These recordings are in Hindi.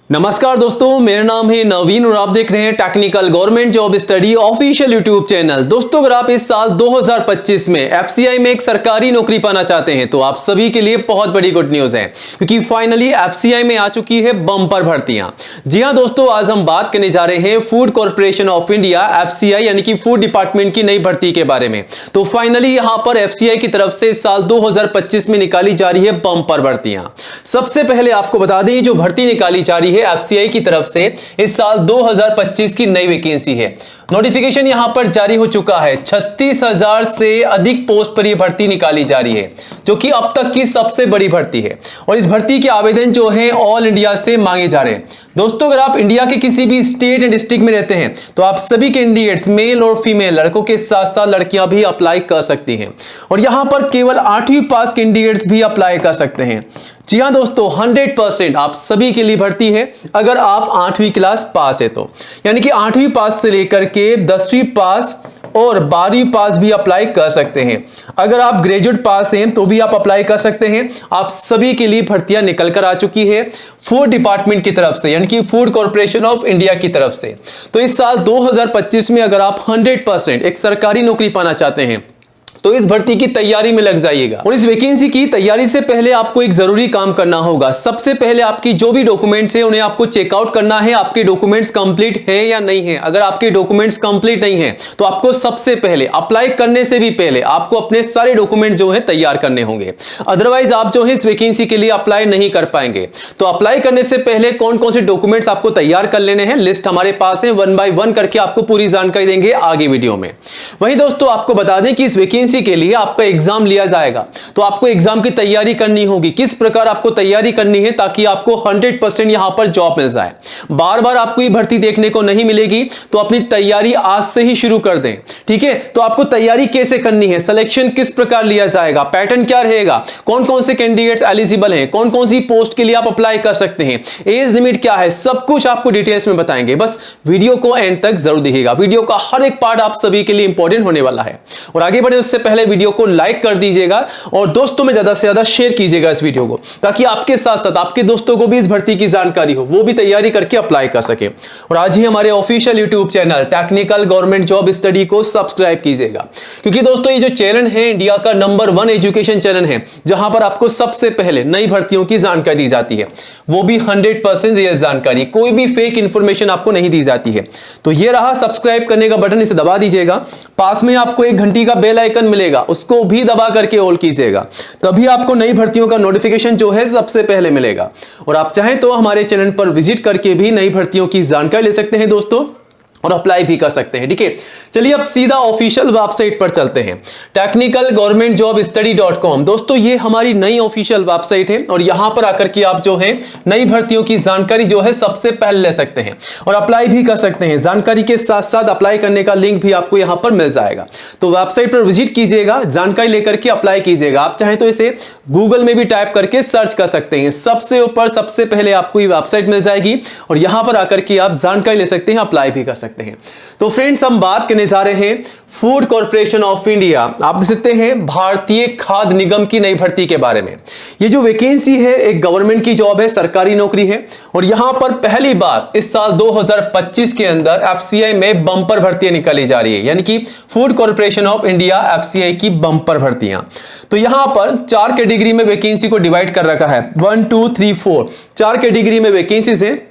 नमस्कार दोस्तों, मेरा नाम है नवीन और आप देख रहे हैं technical government job study official YouTube channel. दोस्तों, अगर आप इस साल 2025 में एफसीआई में एक सरकारी नौकरी पाना चाहते हैं तो आप सभी के लिए बहुत बड़ी गुड न्यूज है, क्योंकि फाइनली एफसीआई में आ चुकी है बम्पर भर्तियां। जी हां दोस्तों, आज हम बात करने जा रहे हैं food corporation of India FCI यानी कि फूड डिपार्टमेंट की नई भर्ती के बारे में। तो फाइनली यहां पर एफसीआई की तरफ से इस साल 2025 में निकाली जा रही है बम्पर भर्तियां। सबसे पहले आपको बता दें, जो भर्ती निकाली जा रही है एफसीआई की तरफ से इस साल 2025 की नई वैकेंसी है। नोटिफिकेशन यहां पर जारी हो चुका है। 36,000 से अधिक पोस्ट पर यह भर्ती निकाली जा रही है, जो कि अब तक की सबसे बड़ी भर्ती है। और इस भर्ती के आवेदन जो है ऑल इंडिया से मांगे जा रहे हैं। दोस्तों, अगर आप इंडिया के किसी भी स्टेट एंड डिस्ट्रिक्ट में रहते हैं तो आप सभी कैंडिडेट्स मेल और फीमेल, लड़कों के साथ साथ लड़कियां भी अप्लाई कर सकती हैं। और यहां पर केवल 8वीं पास कैंडिडेट्स भी अप्लाई कर सकते हैं। जी हां दोस्तों, 100% आप सभी के लिए भर्ती है अगर आप 8वीं क्लास पास है तो, यानी कि 8वीं पास से लेकर के 10वीं पास और 12वीं पास भी अप्लाई कर सकते हैं। अगर आप ग्रेजुएट पास हैं तो भी आप अप्लाई कर सकते हैं। आप सभी के लिए भर्तियां निकल कर आ चुकी है फूड डिपार्टमेंट की तरफ से, यानी कि फूड कॉर्पोरेशन ऑफ इंडिया की तरफ से। तो इस साल 2025 में अगर आप 100% एक सरकारी नौकरी पाना चाहते हैं तो इस भर्ती की तैयारी में लग जाइएगा। और इस वैकेंसी की तैयारी से पहले आपको एक जरूरी काम करना होगा। सबसे पहले आपकी जो भी डॉक्यूमेंट्स है उन्हें आपको चेकआउट करना है, आपके डॉक्यूमेंट्स कंप्लीट है या नहीं है। अगर आपके डॉक्यूमेंट्स कंप्लीट नहीं है तो आपको सबसे पहले अप्लाई करने से भी पहले आपको अपने सारे डॉक्यूमेंट जो है तैयार करने होंगे। अदरवाइज आप जो है इस वैकेंसी के लिए अप्लाई नहीं कर पाएंगे। तो अप्लाई करने से पहले कौन कौन से डॉक्यूमेंट्स आपको तैयार कर लेने हैं, लिस्ट हमारे पास है। 1 बाय 1 करके आपको पूरी जानकारी देंगे आगे वीडियो में। वहीं दोस्तों, आपको बता दें कि इस वैकेंसी के लिए आपका एग्जाम लिया जाएगा, तो आपको एग्जाम की तैयारी करनी होगी। किस प्रकार आपको तैयारी करनी है ताकि आपको 100% यहां पर जॉब मिल जाए। बार बार आपको ये भर्ती देखने को नहीं मिलेगी, तो अपनी तैयारी आज से ही शुरू कर दें। ठीक है, तो आपको तैयारी कैसे करनी है, सिलेक्शन किस प्रकार लिया जाएगा, पैटर्न क्या रहेगा, कौन कौन से कैंडिडेट्स एलिजिबल हैं, कौन कौन सी पोस्ट के लिए आप अप्लाई कर सकते हैं, एज लिमिट क्या है, सब कुछ आपको डिटेल्स में बताएंगे। बस वीडियो को एंड तक जरूर देखिएगा। वीडियो का हर एक पार्ट आप सभी के लिए इंपॉर्टेंट होने वाला है। और आगे बढ़े उससे पहले वीडियो को लाइक कर दीजिएगा और दोस्तों में ज्यादा से ज्यादा शेयर कीजिएगा इस वीडियो को, ताकि आपके साथ साथ आपके दोस्तों को भी इस भर्ती की जानकारी हो, वो भी तैयारी करके अप्लाई कर सके। और आज ही हमारे official YouTube channel technical government job study को सब्सक्राइब कीजिएगा, क्योंकि दोस्तों ये जो चैनल है इंडिया का नंबर 1 एजुकेशन चैनल है, जहां पर आपको सबसे पहले नई भर्तियों की जानकारी दी जाती है, वो भी 100% रियल जानकारी, कोई भी फेक इंफॉर्मेशन आपको नहीं दी जाती है। तो ये रहा सब्सक्राइब करने का बटन, इसे दबा दीजिएगा। पास में आपको 1 घंटी का बेल आइकन मिलेगा, उसको भी दबा करके ऑल कीजिएगा, तभी आपको नई भर्तियों का नोटिफिकेशन जो है सबसे पहले मिलेगा। और आप चाहें तो हमारे चैनल पर विजिट करके भी नई भर्तियों की जानकारी ले सकते हैं दोस्तों, और अप्लाई भी कर सकते हैं। ठीक है, चलिए अब सीधा ऑफिशियल वेबसाइट पर चलते हैं, technicalgovernmentjobstudy.com। दोस्तों, ये हमारी नई ऑफिशियल वेबसाइट है और यहां पर आकर के आप जो है नई भर्तियों की जानकारी जो है सबसे पहले ले सकते हैं और अप्लाई भी कर सकते हैं। जानकारी के साथ साथ अप्लाई करने का लिंक भी आपको यहां पर मिल जाएगा। तो वेबसाइट पर विजिट कीजिएगा, जानकारी लेकर के अप्लाई कीजिएगा। आप चाहें तो इसे गूगल में भी टाइप करके सर्च कर सकते हैं। सबसे ऊपर सबसे पहले आपको ये वेबसाइट मिल जाएगी और यहां पर आकर के आप जानकारी ले सकते हैं, अप्लाई भी कर सकते हैं। तो फ्रेंड्स, हम बात करने जा रहे हैं फूड कॉर्पोरेशन ऑफ इंडिया, आप देख सकते हैं भारतीय खाद्य निगम की नई भर्ती के बारे में। ये जो वैकेंसी है एक गवर्नमेंट की जॉब है, सरकारी नौकरी है। और यहां पर पहली बार इस साल 2025 के अंदर एफसीआई में बम्पर भर्तियां निकाली जा रही है, यानी कि food corporation of India FCI की बम्पर भर्तियां। तो यहां पर 4 कैटेगरी में वैकेंसी को डिवाइड कर रखा है, 1 2 3 4 4 कैटेगरी में वैकेंसीज है,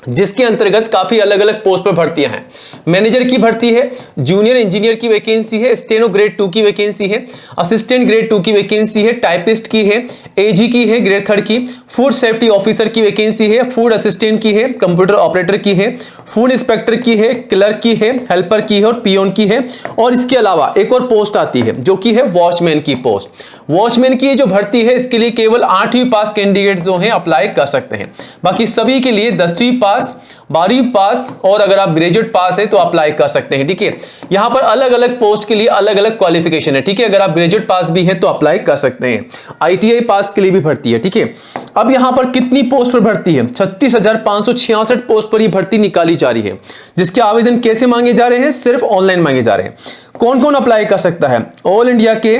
जिसके अंतर्गत काफी अलग अलग पोस्ट पर भर्तियां हैं। मैनेजर की भर्ती है, जूनियर इंजीनियर की वैकेंसी है, स्टेनो ग्रेड 2 की वैकेंसी है, असिस्टेंट ग्रेड 2 की वैकेंसी है, टाइपिस्ट की है, एजी की है ग्रेड 3 की, फूड सेफ्टी ऑफिसर की वैकेंसी है, फूड असिस्टेंट की है, कंप्यूटर ऑपरेटर की है, फूड इंस्पेक्टर की है, क्लर्क की है, हेल्पर की है और पियोन की है। और इसके अलावा एक और पोस्ट आती है जो कि है वॉचमैन की पोस्ट। वॉचमैन की जो भर्ती है इसके लिए केवल 8वीं पास कैंडिडेट जो है अप्लाई कर सकते हैं। बाकी सभी के लिए 10वीं पास, 12वीं पास और अगर आप ग्रेजुएट पास है तो अप्लाई कर सकते हैं। ठीक है, यहां पर अलग अलग पोस्ट के लिए अलग अलग क्वालिफिकेशन है। ठीक है, अगर आप ग्रेजुएट पास भी हैं तो अप्लाई कर सकते हैं। आईटीआई पास के लिए भी भर्ती है। ठीक है, अब यहां पर कितनी पोस्ट पर भर्ती है, 36,566 पोस्ट पर यह भर्ती निकाली जा रही है, जिसके आवेदन कैसे मांगे जा रहे हैं, सिर्फ ऑनलाइन मांगे जा रहे हैं। कौन कौन अप्लाई कर सकता है, ऑल इंडिया के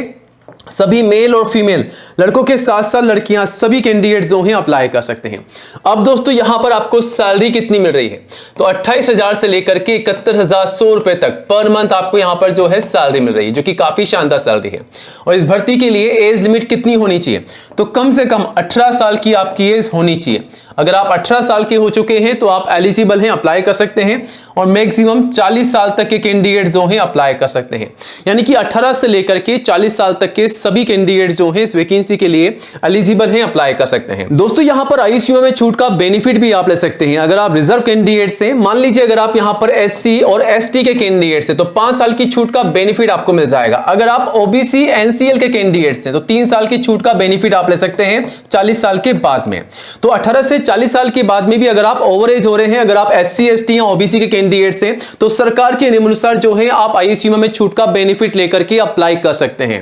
सभी मेल और फीमेल, लड़कों के साथ साथ लड़कियां, सभी कैंडिडेट जो हैं अप्लाई कर सकते हैं। अब दोस्तों यहां पर आपको सैलरी कितनी मिल रही है, तो 28,000 से लेकर के 71,100 रुपए तक पर मंथ आपको यहां पर जो है सैलरी मिल रही है, जो कि काफी शानदार सैलरी है। और इस भर्ती के लिए एज लिमिट कितनी होनी चाहिए, तो कम से कम 18 साल की आपकी एज होनी चाहिए। अगर आप 18 साल के हो चुके हैं तो आप एलिजिबल हैं, अप्लाई कर सकते हैं। और मैक्सिमम 40 साल तक के कैंडिडेट जो हैं अप्लाई कर सकते हैं, यानी कि 18 से लेकर के 40 साल तक के सभी कैंडिडेट जो हैं इस वैकेंसी के लिए एलिजिबल हैं, अप्लाई कर सकते हैं। दोस्तों यहां पर आईसीयू में छूट का बेनिफिट भी आप ले सकते हैं। अगर आप रिजर्व कैंडिडेट से, मान लीजिए अगर आप यहां पर एससी और एसटी के कैंडिडेट से, तो 5 साल की छूट का बेनिफिट आपको मिल जाएगा। अगर आप ओबीसी एनसीएल के कैंडिडेट से, तो 3 साल की छूट का बेनिफिट आप ले सकते हैं 40 साल के बाद में। तो 18 से 40 साल के बाद में भी अगर आप ओवर एज हो रहे हैं, अगर आप एससी एसटी या ओबीसी के कैंडिडेट से, तो सरकार के नियमानुसार जो है आप आईसीयू में छूट का बेनिफिट लेकर के अप्लाई कर सकते हैं।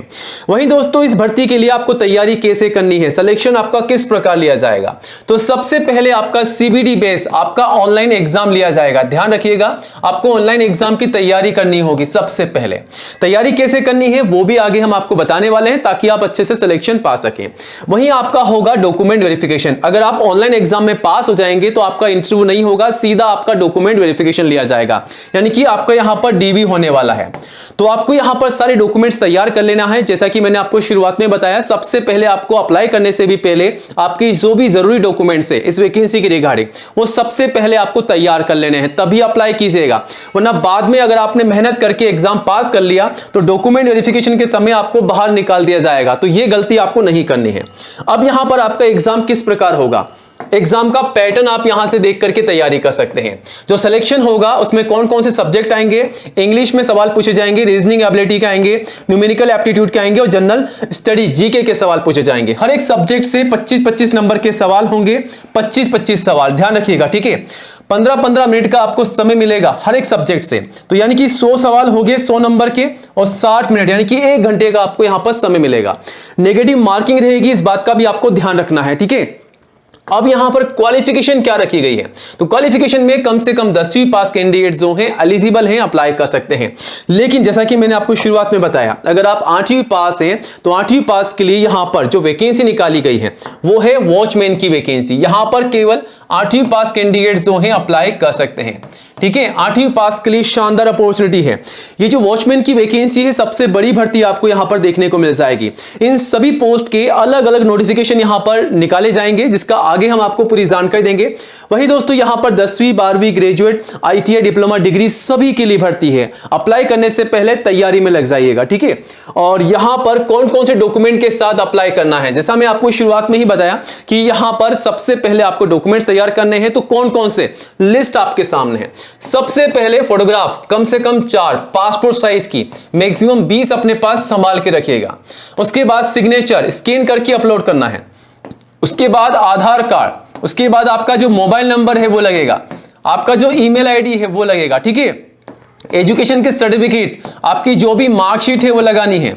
वहीं दोस्तों इस भर्ती के लिए आपको तैयारी कैसे करनी है, सिलेक्शन आपका किस प्रकार लिया जाएगा, तो सबसे पहले आपका सीबीडी बेस आपका ऑनलाइन एग्जाम लिया जाएगा। ध्यान रखिएगा, आपको ऑनलाइन एग्जाम की तैयारी करनी होगी। सबसे पहले तैयारी कैसे करनी है वो भी आगे हम आपको बताने वाले हैं, ताकि आप अच्छे से सिलेक्शन पा सकें। वहीं आपका होगा डॉक्यूमेंट वेरिफिकेशन। अगर आप ऑनलाइन एग्जाम में पास हो जाएंगे तो आपका इंटरव्यू नहीं होगा, सीधा आपका डॉक्यूमेंट वेरिफिकेशन लिया जाएगा, यानी कि आपका यहां पर डीवी होने वाला है। तो आपको यहां पर सारे डॉक्यूमेंट्स तैयार कर लेना है। जैसा कि मैंने आपको शुरुआत में बताया, सबसे पहले आपको अप्लाई करने से भी पहले आपकी जो भी जरूरी डॉक्यूमेंट्स है इस वैकेंसी के रिगार्डिंग, वो सबसे पहले आपको तैयार कर लेने हैं, तभी अप्लाई कीजिएगा। वरना बाद में अगर आपने मेहनत करके एग्जाम पास कर लिया तो डॉक्यूमेंट वेरिफिकेशन के समय आपको बाहर निकाल दिया जाएगा। तो यह गलती आपको नहीं करनी है। अब यहां पर आपका एग्जाम किस प्रकार होगा, एग्जाम का पैटर्न आप यहां से देख करके तैयारी कर सकते हैं। जो सिलेक्शन होगा उसमें कौन कौन से सब्जेक्ट आएंगे, इंग्लिश में सवाल पूछे जाएंगे, रीजनिंग एबिलिटी के आएंगे, न्यूमेरिकल एप्टीट्यूड के आएंगे और जनरल स्टडी जीके के सवाल पूछे जाएंगे। हर एक सब्जेक्ट से 25-25 नंबर के सवाल होंगे, 25-25 सवाल, ध्यान रखिएगा, ठीक है। 15-15 मिनट का आपको समय मिलेगा हर एक सब्जेक्ट से, तो यानी कि 100 सवाल हो गए 100 नंबर के, और 60 मिनट यानी कि 1 घंटे का आपको यहां पर समय मिलेगा। नेगेटिव मार्किंग रहेगी, इस बात का भी आपको ध्यान रखना है, ठीक है। अब यहां पर क्वालिफिकेशन क्या रखी गई है, तो क्वालिफिकेशन में कम से कम 10वीं पास कैंडिडेट जो हैं एलिजिबल हैं, अप्लाई कर सकते हैं। लेकिन जैसा कि मैंने आपको शुरुआत में बताया, अगर आप 8वीं पास हैं तो 8वीं पास के लिए यहां पर जो वैकेंसी निकाली गई है वो है वॉचमैन की वैकेंसी। यहां पर केवल 8वीं पास कैंडिडेट जो हैं अप्लाई कर सकते हैं, ठीक है। 8वीं पास के लिए शानदार अपॉर्चुनिटी है। ये जो वॉचमैन की वैकेंसी है सबसे बड़ी भर्ती आपको यहां पर देखने को मिल जाएगी। इन सभी पोस्ट के अलग अलग नोटिफिकेशन यहां पर निकाले जाएंगे, जिसका आगे हम आपको पूरी जानकारी देंगे। वहीं दोस्तों यहां पर 10वीं 12वीं ग्रेजुएट ITI डिप्लोमा डिग्री सभी के लिए भर्ती है। अप्लाई करने से पहले तैयारी में लग जाइएगा, ठीक है। और यहां पर कौन कौन से डॉक्यूमेंट के साथ अप्लाई करना है, जैसा मैं आपको शुरुआत में ही बताया कि यहां पर सबसे पहले आपको डॉक्यूमेंट्स तैयार करने हैं। तो कौन कौन से, लिस्ट आपके सामने है। सबसे पहले फोटोग्राफ कम से कम 4 पासपोर्ट साइज की, मैक्सिमम 20 अपने पास संभाल के रखिएगा। उसके बाद सिग्नेचर स्कैन करके अपलोड करना है। उसके बाद आधार कार्ड, उसके बाद आपका जो मोबाइल नंबर है वो लगेगा, आपका जो ईमेल आईडी है वो लगेगा, ठीक है। एजुकेशन के सर्टिफिकेट, आपकी जो भी मार्कशीट है वो लगानी है।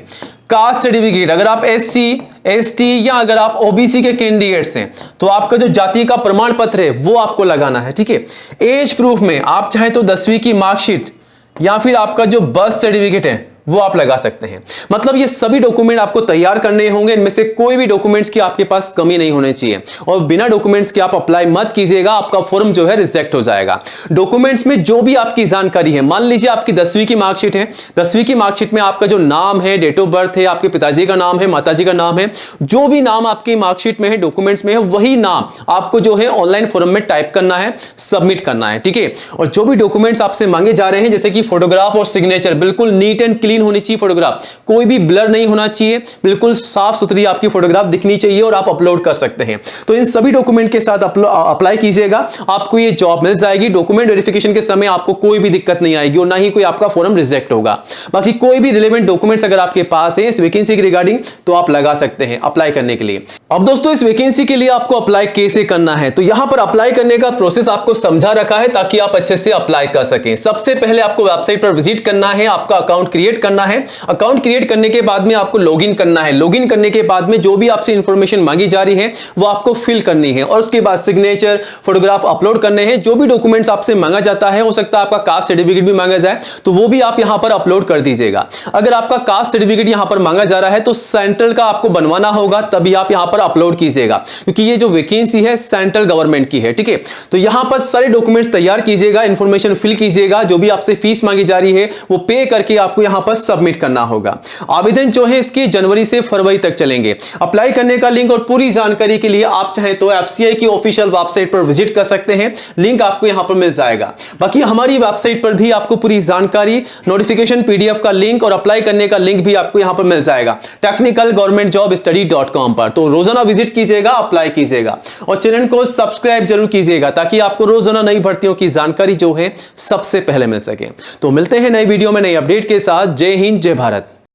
कास्ट सर्टिफिकेट, अगर आप SC ST या अगर आप OBC के कैंडिडेट्स हैं तो आपका जो जाति का प्रमाण पत्र है वो आपको लगाना है, ठीक है। एज प्रूफ में आप चाहे तो 10वीं की मार्कशीट या फिर आपका जो बर्थ सर्टिफिकेट है वो आप लगा सकते हैं। मतलब ये सभी डॉक्यूमेंट आपको तैयार करने होंगे। इनमें से कोई भी डॉक्यूमेंट्स की आपके पास कमी नहीं होनी चाहिए, और बिना डॉक्यूमेंट्स के आप अप्लाई मत कीजिएगा, आपका फॉर्म जो है रिजेक्ट हो जाएगा। डॉक्यूमेंट्स में जो भी आपकी जानकारी है, मान लीजिए आपकी 10वीं की मार्कशीट है, 10वीं की मार्कशीट में आपका जो नाम है, डेट ऑफ बर्थ है, आपके पिताजी का नाम है, माताजी का नाम है, जो भी नाम आपकी मार्कशीट में है, डॉक्यूमेंट्स में है, वही नाम आपको जो है ऑनलाइन फॉर्म में टाइप करना है, सबमिट करना है, ठीक है। और जो भी डॉक्यूमेंट्स आपसे मांगे जा रहे हैं, जैसे कि फोटोग्राफ और सिग्नेचर, बिल्कुल नीट एंड क्लीन होनी चाहिए फोटोग्राफ, कोई भी ब्लर नहीं होना चाहिए, बिल्कुल साफ सुथरी आपकी फोटोग्राफ दिखनी चाहिए और आप अपलोड कर सकते हैं। तो इन सभी डॉक्यूमेंट के साथ अप्लाई कीजिएगा, आपको ये जॉब मिल जाएगी। डॉक्यूमेंट वेरिफिकेशन के समय आपको कोई भी दिक्कत नहीं आएगी और ना ही कोई आपका फॉर्म रिजेक्ट होगा। बाकी कोई भी रिलेवेंट डॉक्यूमेंट्स अगर आपके पास है इस वैकेंसी के रिगार्डिंग तो आप लगा सकते हैं अप्लाई करने के लिए। अब दोस्तों इस वैकेंसी के लिए आपको अप्लाई कैसे करना है, तो यहां पर अप्लाई करने का प्रोसेस आपको समझा रखा है ताकि आप अच्छे से अप्लाई कर सकें। सबसे पहले आपको वेबसाइट पर विजिट करना है, आपका अकाउंट क्रिएट करना है। अकाउंट क्रिएट करने के बाद में आपको लॉगिन करना है। लॉगिन करने के बाद में जो भी आपसे इंफॉर्मेशन मांगी जा रही है वो आपको फिल करनी है और उसके बाद सिग्नेचर, फोटोग्राफ अपलोड करने हैं। जो भी डॉक्यूमेंट्स आपसे मांगा जाता है, हो सकता है आपका कास्ट सर्टिफिकेट भी मांगा जाए, तो वो भी आप यहां पर अपलोड कर दीजिएगा। अगर आपका कास्ट सर्टिफिकेट यहां पर मांगा जा रहा है तो सेंट्रल का आपको बनवाना होगा, तभी आप यहां पर अपलोड कीजिएगा, क्योंकि ये जो वैकेंसी है सेंट्रल गवर्नमेंट की है। ठीक है, तो यहां पर सारे डॉक्यूमेंट्स तैयार कीजिएगा, इंफॉर्मेशन फिल कीजिएगा, जो भी आपसे फीस मांगी जा रही है वो पे करके आपको यहां पर सबमिट करना होगा। आवेदन जो है इसके जनवरी से फरवरी तक चलेंगे। अप्लाई करने का लिंक और पूरी जानकारी के लिए आप चाहें तो एफसीआई की ऑफिशियल वेबसाइट पर विजिट कर सकते हैं, लिंक आपको यहां पर मिल जाएगा। बाकी हमारी वेबसाइट पर भी आपको पूरी जानकारी, नोटिफिकेशन, पीडीएफ का लिंक और अप्लाई करने का लिंक भी आपको यहां पर मिल जाएगा technicalgovernmentjobstudy.com पर। तो रोजाना विजिट कीजिएगा, अप्लाई कीजिएगा और चैनल को सब्सक्राइब जरूर कीजिएगा ताकि आपको रोजाना नई भर्तियों की जानकारी जो है सबसे पहले मिल सके। तो मिलते हैं नई वीडियो में नई अपडेट के साथ। जय हिंद, जय भारत।